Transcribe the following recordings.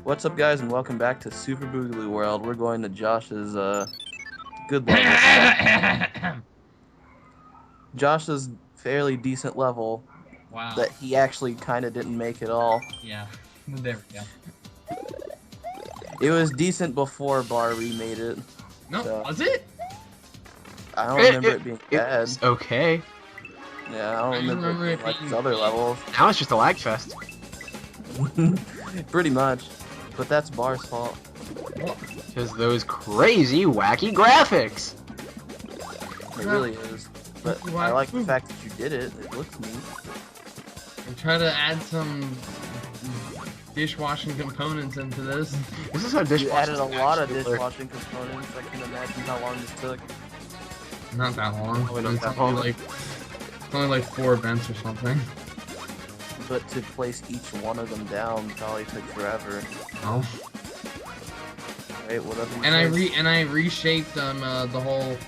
What's up, guys, and welcome back to Super Boogaloo World. We're going to Josh's good level. Josh's fairly decent level. Wow. That he actually kind of didn't make at all. Yeah. There we go. It was decent before Barr remade it. No, so. Was it? I don't remember it being bad. It's okay. Yeah, I don't remember it being like these other levels. Now it's just a lag fest. Pretty much. But that's Barr's fault. Because those crazy, wacky graphics. It really is. But I like the fact that you did it. It looks neat. And try to add some dishwashing components into this. This is how dishwashing. You added a lot of dishwashing components. I can imagine how long this took. Not that long. It's only like 4 events or something. But to place each one of them down probably took forever. Oh. Right, whatever. And I reshaped the whole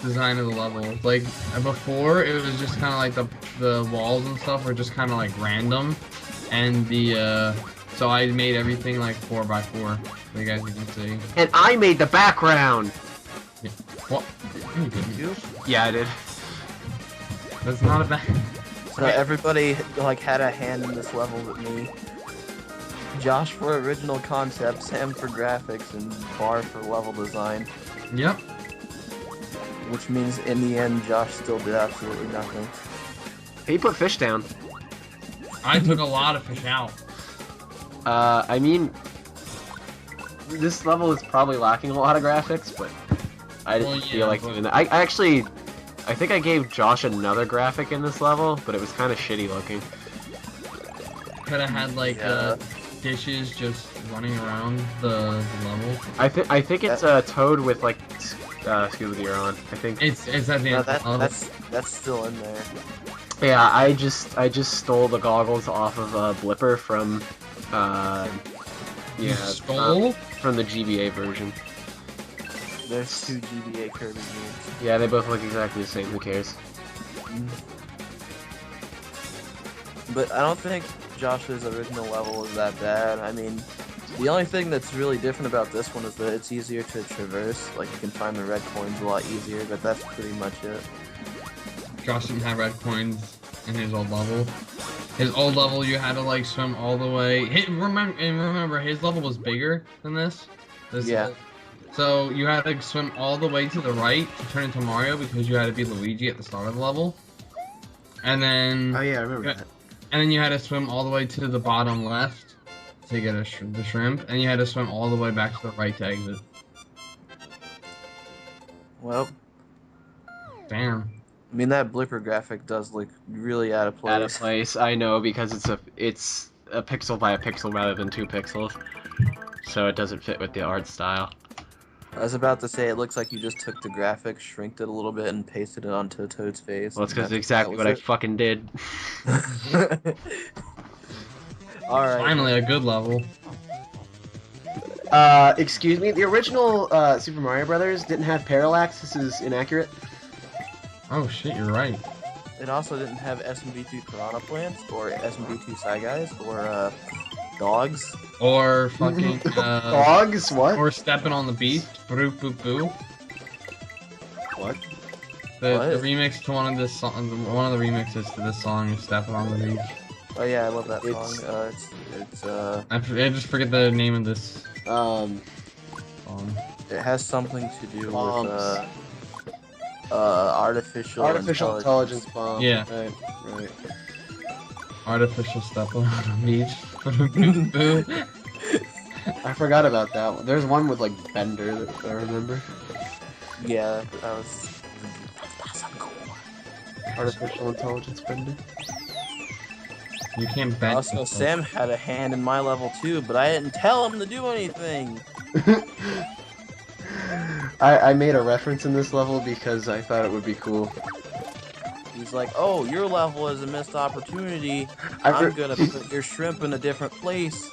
design of the level. Like before, it was just kind of like the walls and stuff were just kind of like random, and the so I made everything like 4x4. So you guys can see. And I made the background. Yeah. What? You didn't. Yeah, I did. That's not a bad. So everybody like had a hand in this level but me. Josh for original concept, Sam for graphics, and Barr for level design. Yep. Which means in the end, Josh still did absolutely nothing. He put fish down. I took a lot of fish out. I mean, this level is probably lacking a lot of graphics, but I didn't feel like doing that. I think I gave Josh another graphic in this level, but it was kind of shitty looking. Could have had like dishes just running around the level. I think it's a toad with like scuba gear on. I think it's at the end. That's still in there. Yeah, I just stole the goggles off of Blipper from from the GBA version. There's 2 GBA Kirby games. Yeah, they both look exactly the same. Who cares? But I don't think Josh's original level is that bad. I mean, the only thing that's really different about this one is that it's easier to traverse. Like, you can find the red coins a lot easier, but that's pretty much it. Josh didn't have red coins in his old level. His old level, you had to like swim all the way. Remember, his level was bigger than this. Yeah. So you had to swim all the way to the right to turn into Mario because you had to be Luigi at the start of the level. And then... Oh yeah, I remember that. And then you had to swim all the way to the bottom left to get the shrimp. And you had to swim all the way back to the right to exit. Well... Damn. I mean, that Blipper graphic does look really out of place. Out of place, I know, because it's a pixel by a pixel rather than 2 pixels. So it doesn't fit with the art style. I was about to say, it looks like you just took the graphic, shrinked it a little bit, and pasted it onto Toad's face. Well, it's because exactly what I fucking did. Alright. Finally, a good level. Excuse me, the original Super Mario Brothers didn't have parallax. This is inaccurate. Oh shit, you're right. It also didn't have SMB2 Piranha Plants, or SMB2 Shy Guys, or dogs. Or fucking dogs? What? Or stepping on the beach. Boo boo boo. What? The remix to one of the remixes to this song is stepping on the beach. Oh yeah, I love that song. I just forget the name of this song. It has something to do with artificial intelligence bomb. Yeah. Right. Artificial step on the beach. I forgot about that one. There's one with like Bender that I remember. Yeah, that was so cool. Artificial intelligence Bender. You can't bend. Also, Sam had a hand in my level too, but I didn't tell him to do anything. I made a reference in this level because I thought it would be cool. He's like, oh, your level is a missed opportunity. I'm gonna put your shrimp in a different place.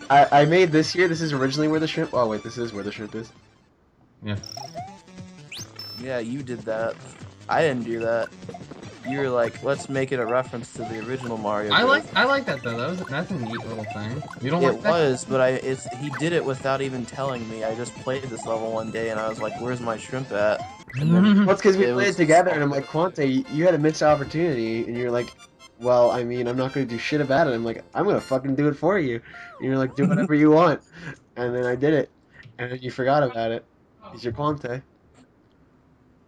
I made this here. This is originally where the shrimp... Oh, wait, this is where the shrimp is. Yeah. Yeah, you did that. I didn't do that. you were like, let's make it a reference to the original Mario. I like that though. That's a neat little thing. You don't It like that? was, but he did it without even telling me. I just played this level one day and I was like, where's my shrimp at? And then Well, it's because we it played was together, and I'm like, Quantae, you had a missed opportunity, and you're like, well, I mean, I'm not going to do shit about it. I'm like, I'm going to fucking do it for you. And you're like, do whatever you want. And then I did it. And then you forgot about it. It's your Quantae.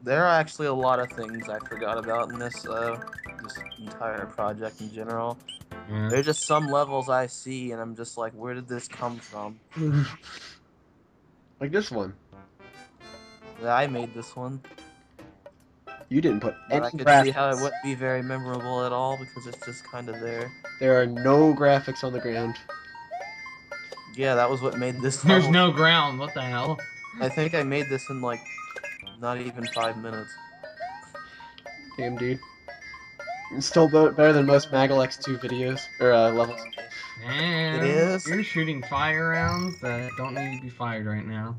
There are actually a lot of things I forgot about in this entire project in general. Yeah. There's just some levels I see and I'm just like, where did this come from? Like this one. Yeah, I made this one. You didn't put But any I could graphics. see how it wouldn't be very memorable at all because it's just kind of there. There are no graphics on the ground. Yeah, that was what made this There's level. no ground. What the hell? I think I made this in like not even 5 minutes. Damn, dude. It's still better than most Maggle X2 videos, or levels. Damn. It is. You're shooting fire rounds that don't need to be fired right now.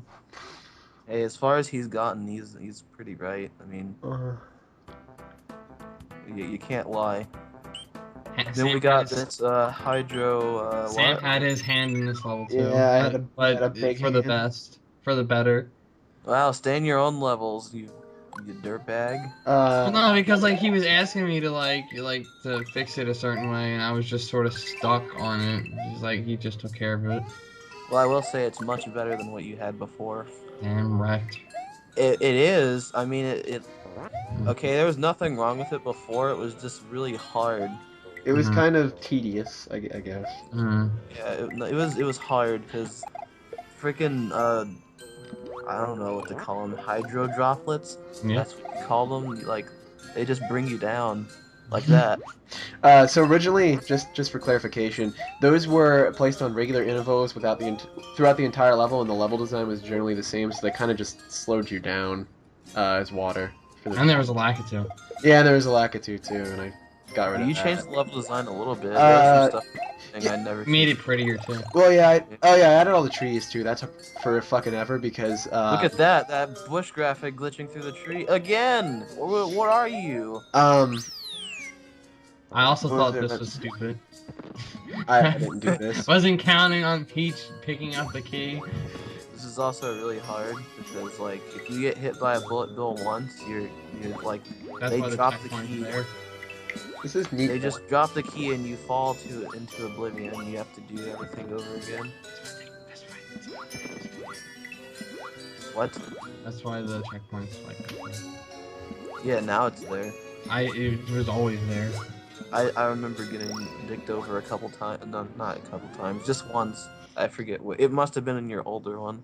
Hey, as far as he's gotten, he's pretty right. I mean, you can't lie. Then we got this Hydro. Sam what? had his hand in this level too. Yeah, I had a but big for the hand. best, for the better. Wow, stay in your own levels, you dirtbag. Well, no, because like he was asking me to like to fix it a certain way, and I was just sort of stuck on it. He's like he just took care of it. Well, I will say it's much better than what you had before. Damn wrecked. It is. I mean, okay, there was nothing wrong with it before. It was just really hard. It was kind of tedious, I guess. Yeah, it was hard because freaking I don't know what to call them, hydro droplets. Yeah. That's what you call them. Like they just bring you down like that. So originally, just for clarification, those were placed on regular intervals throughout the entire level, and the level design was generally the same. So they kind of just slowed you down as water. And there was a Lakitu. Yeah, and there was a Lakitu too, and I got rid of that. You changed the level design a little bit. There was some stuff I never Made it prettier too. Well, yeah, I added all the trees too. That took for fucking ever because. Look at that bush graphic glitching through the tree again. What are you? I also thought this was stupid. I didn't do this. Wasn't counting on Peach picking up the key. This is also really hard because like if you get hit by a bullet bill once, you're like That's they why the drop the checkpoint's key. there. This is neat. They just drop the key and you fall into oblivion and you have to do everything over again. What? That's why the checkpoint's like that. Yeah, now it's there. It was always there. I remember getting dicked over a couple times. No, not a couple times. Just once. I forget what. It must have been in your older one.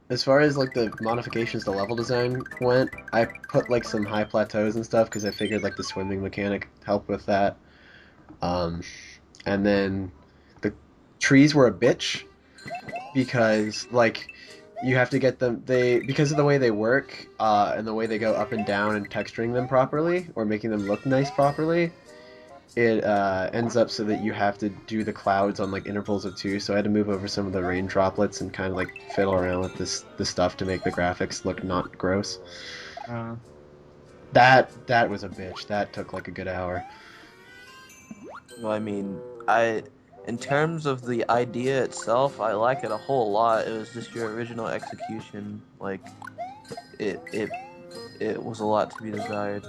As far as like the modifications to level design went, I put like some high plateaus and stuff because I figured like the swimming mechanic helped with that. And then the trees were a bitch because like you have to get them because of the way they work and the way they go up and down and texturing them properly or making them look nice properly. It ends up so that you have to do the clouds on like intervals of 2, so I had to move over some of the rain droplets and kind of like fiddle around with this stuff to make the graphics look not gross. That was a bitch. That took like a good hour. Well, I mean, in terms of the idea itself, I like it a whole lot. It was just your original execution, like it was a lot to be desired.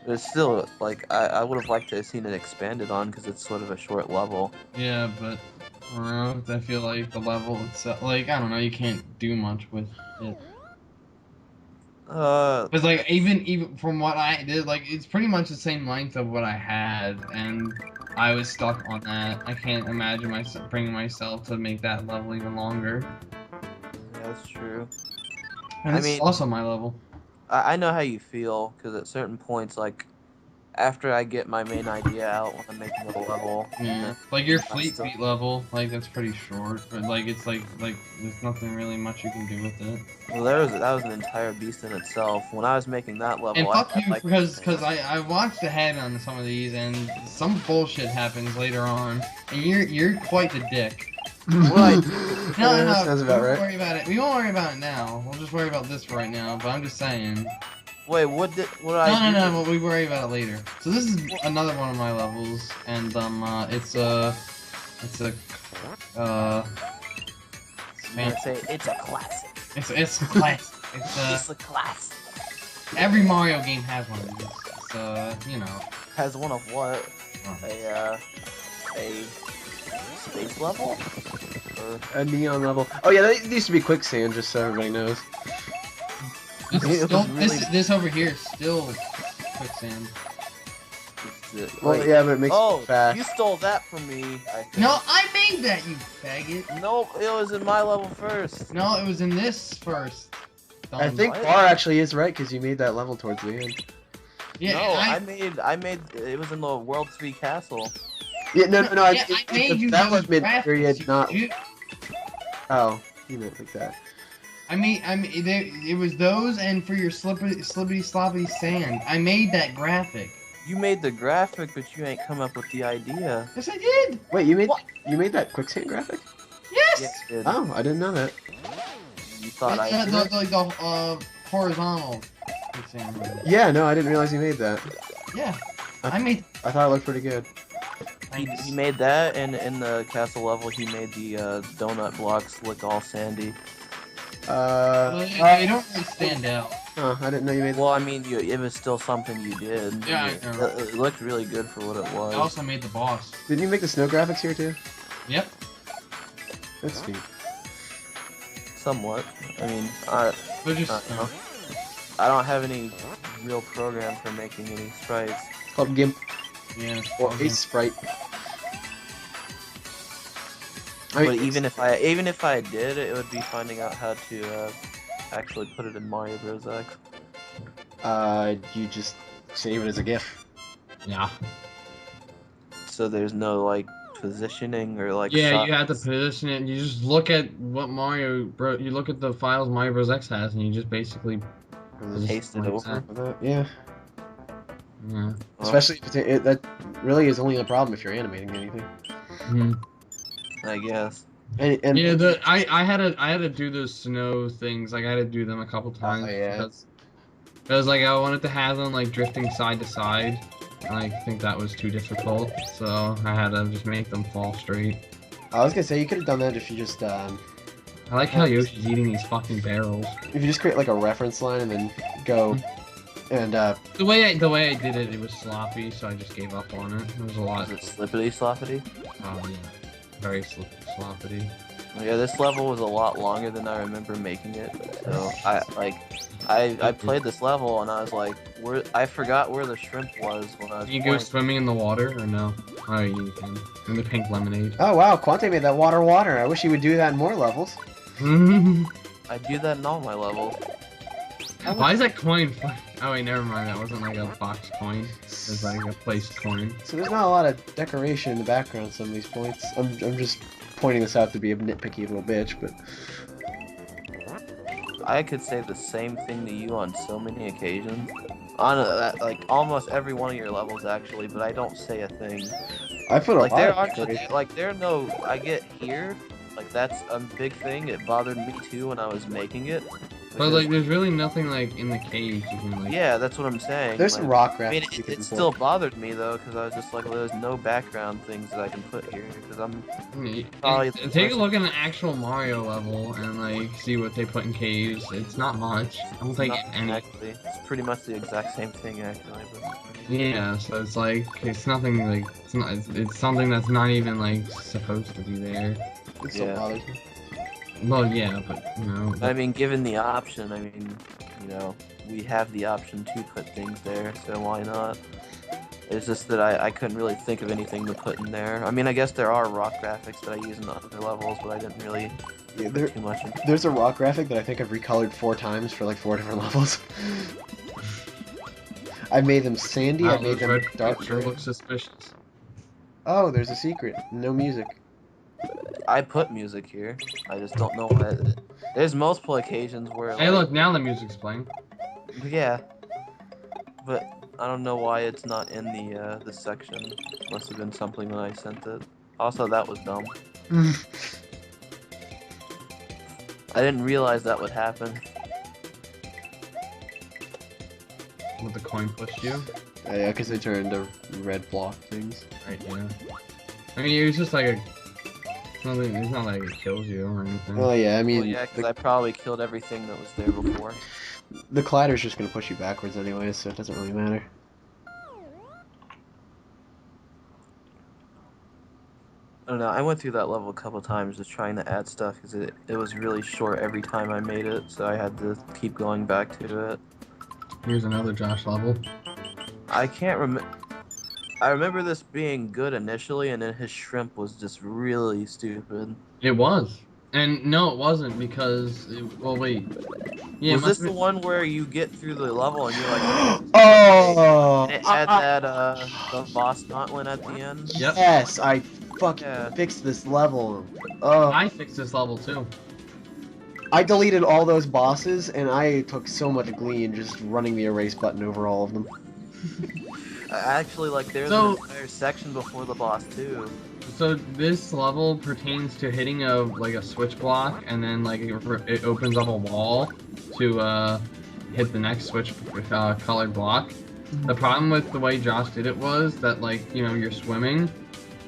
But it's still, like, I would have liked to have seen it expanded on because it's sort of a short level. Yeah, but I feel like the level itself, like, I don't know, you can't do much with it. But like, even from what I did, like, it's pretty much the same length of what I had, and I was stuck on that. I can't imagine bringing myself to make that level even longer. Yeah, that's true. And it's also my level. I know how you feel, because at certain points, like, after I get my main idea out when I'm making a level... Yeah, like your Fleet Feet level, like, that's pretty short, but, like, it's like, there's nothing really much you can do with it. Well, that was an entire beast in itself. When I was making that level... And fuck you, because I watched ahead on some of these, and some bullshit happens later on, and you're quite the dick. What I do? No, sounds we about won't right. worry about it. We won't worry about it now. We'll just worry about this right now. But I'm just saying. Wait, what I do? No. But we worry about it later. So this is another one of my levels, and it's a I'm gonna say it's a classic. it's a classic. It's a classic. Every Mario game has one of these. It's you know. Has one of what? Oh. A space level? Or... A neon level. Oh yeah, that used to be quicksand, just so everybody knows. This over here is still quicksand. Well, yeah, but it makes oh, it fast. You stole that from me, I think. No, I made that, you faggot. Nope, it was in my level first. No, it was in this first. I think Barr actually is right, because you made that level towards the end. Yeah, no, I made it was in the World 3 castle. Yeah, no, I made you that those was mid-period, graphics, not... you- Oh, you meant like that. it was those, and for your slippity sloppity sand. I made that graphic. You made the graphic, but you ain't come up with the idea. Yes, I did. Wait, you made that quicksand graphic? Yes. Yes, you did. Oh, I didn't know that. You thought I did? The horizontal quicksand. Yeah, no, I didn't realize you made that. Yeah, I made. I thought it looked pretty good. He made that, and in the castle level, he made the donut blocks look all sandy. They don't really stand out. Oh, I didn't know you made that. Well, I mean, it was still something you did. Yeah, I know. It looked really good for what it was. I also made the boss. Didn't you make the snow graphics here too? Yep. That's sweet. Somewhat. I mean, They're just. I don't have any real program for making any sprites. It's called GIMP, Yeah. or Ace Sprite. But even if I did, it would be finding out how to actually put it in Mario Bros. X. You just save it as a GIF. Yeah. So there's no like positioning or like. Yeah, shots. you have to position it. And you just look at what you look at the files Mario Bros. X has, and you just basically Paste it over. Yeah. Yeah. Especially if that really is only a problem if you're animating anything. Hmm. I guess. And Yeah, I had to do those snow things. Like I had to do them a couple times yeah. because like I wanted to have them like drifting side to side. And I think that was too difficult, so I had to just make them fall straight. I was gonna say you could have done that if you just I like how Yoshi's eating these fucking barrels. if you just create like a reference line and then go and The way I did it, it was sloppy, so I just gave up on it. It was a lot. Is it slippity sloppity? Oh yeah, very sloppity. Yeah, this level was a lot longer than I remember making it. So I played this level and I was like, I forgot where the shrimp was when I was. Can you go swimming in the water or no? Oh, you can. In the pink lemonade. oh wow, Quantae made that water. I wish he would do that in more levels. I do that in all my levels. Why is that coin? Oh wait, never mind. That wasn't like a box coin. It was like a placed coin. So there's not a lot of decoration in the background. Some of these points. I'm just pointing this out to be a nitpicky little bitch, but I could say the same thing to you on so many occasions. On like almost every one of your levels actually, but I don't say a thing. I put a Like lot there of are decoration. like there are no. I get here. Like that's a big thing. It bothered me too when I was making it. But like, there's really nothing like in the cage. You can like. Yeah, that's what I'm saying. There's like, some rock I mean, graphics. you it can still put. bothered me though, because I was just like, well, there's no background things that I can put here, because I'm Take probably a look at an actual Mario level and like see what they put in caves. It's not much. I don't think any. Actually, it's pretty much the exact same thing actually. But... Yeah, so it's like it's nothing like it's something that's not even like supposed to be there. It still Yeah. bothers me. Well, yeah, but you know. I mean, given the option, I mean, you know, we have the option to put things there, so why not? It's just that I couldn't really think of anything to put in there. I mean, I guess there are rock graphics that I use in other levels, but I didn't really Yeah, put too much in. There's a rock graphic that I think I've recolored 4 times for like 4 different levels. I made them sandy. I made them dark. Sure looks suspicious. Oh, there's a secret. No music. I put music here. I just don't know what. There's multiple occasions where. Hey, like, look! Now the music's playing. Yeah, but I don't know why it's not in the this section. Must have been something when I sent it. Also, that was dumb. I didn't realize that would happen. With the coin push you. Yeah, because they turn into red block things. Right, yeah. I mean, it was just like a... It's not like it kills you or anything. Oh yeah, I mean... Well, yeah, because I probably killed everything that was there before. The collider's just gonna push you backwards anyway, so it doesn't really matter. I don't know, I went through that level a couple times just trying to add stuff because it was really short every time I made it, so I had to keep going back to it. Here's another Josh level. I can't remember. I remember this being good initially, and then his shrimp was just really stupid. It was. And no, it wasn't because... well, wait. Yeah, was this the one where you get through the level and you're like... Oh! And it had that, the boss gauntlet at the end? Yep. Yes, I fucking fixed this level. I fixed this level too. I deleted all those bosses, and I took so much glee in just running the erase button over all of them. Actually, like, there's an entire section before the boss, too. So this level pertains to hitting a switch block, and then like it opens up a wall to hit the next switch colored block. The problem with the way Josh did it was that, like, you know, you're swimming,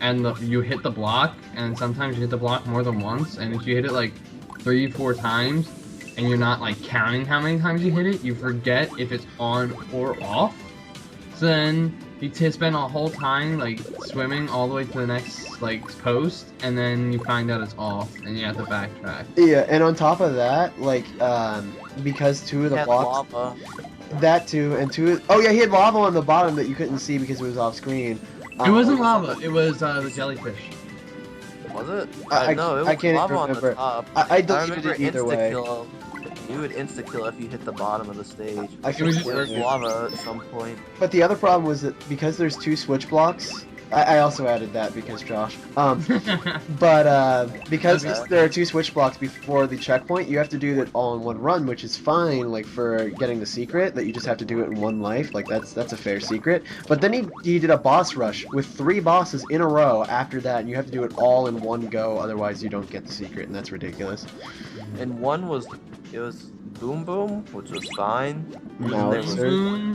and you hit the block, and sometimes you hit the block more than once, and if you hit it like 3-4 times, and you're not like counting how many times you hit it, you forget if it's on or off. So then you spend a whole time like swimming all the way to the next like post, and then you find out it's off, and you have to backtrack. Yeah, and on top of that, like, because two of the blocks, lava. that too, and oh yeah, he had lava on the bottom that you couldn't see because it was off screen. It wasn't lava. It was the jellyfish. Was it? No, it was I can't lava on remember. the top. I deleted it either way. Insta-kill. You would insta-kill if you hit the bottom of the stage. It was just There's lava at some point. But the other problem was that because there's two switch blocks, I also added that because Josh. But because there are two switch blocks before the checkpoint, you have to do that all in one run, which is fine, like for getting the secret, that you just have to do it in one life. Like that's a fair secret. But then he did a boss rush with 3 bosses in a row after that, and you have to do it all in one go, otherwise you don't get the secret, and that's ridiculous. And one was, it was Boom Boom, which was fine. No, I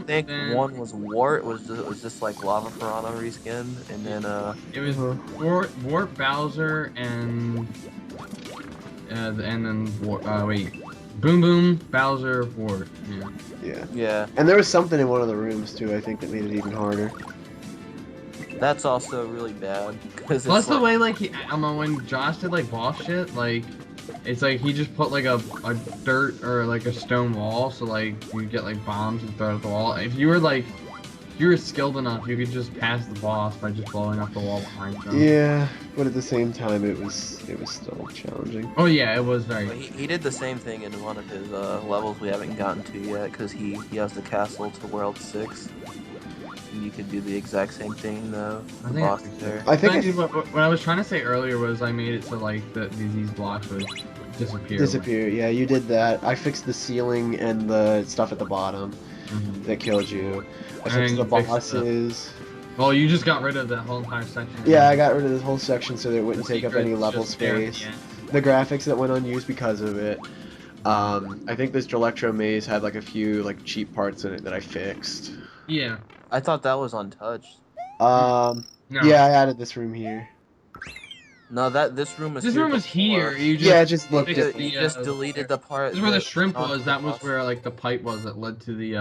think one was Wart, it was just like Lava Piranha reskinned, and then it was Wart Bowser and then wait, Boom Boom Bowser Wart. Yeah. And there was something in one of the rooms too, I think, that made it even harder. That's also really bad because plus the way like when Josh did like boss shit, like it's like he just put like a dirt or like a stone wall, so like you get like bombs and throw it at the wall. If you were skilled enough, you could just pass the boss by just blowing up the wall behind them. Yeah, but at the same time, it was still challenging. Oh yeah, it was very. He did the same thing in one of his levels we haven't gotten to yet, because he has the castle to World 6. And you could do the exact same thing though. I think what I was trying to say earlier was I made it so like these blocks would disappear. Yeah, you did that. I fixed the ceiling and the stuff at the bottom that killed you. I fixed the bosses. Well, you just got rid of that whole entire section. Yeah, I got rid of this whole section so that it wouldn't take up any level space. The graphics that went unused because of it. I think this Electro Maze had like a few like cheap parts in it that I fixed. Yeah. I thought that was untouched. No. Yeah, I added this room here. No, this room is. This room was here. You just looked at. You just deleted the part. This is where the shrimp was. That was where like the pipe was that led to the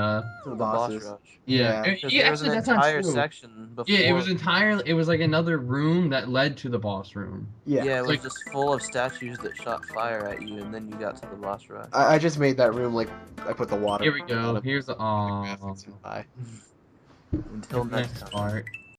boss rush. Yeah. There was an entire section before. Yeah, it was entirely. It was like another room that led to the boss room. Yeah. Yeah, it was just full of statues that shot fire at you, and then you got to the boss rush. I just made that room like I put the water. Here we go. Here's the graphics. Bye. Until next time. part.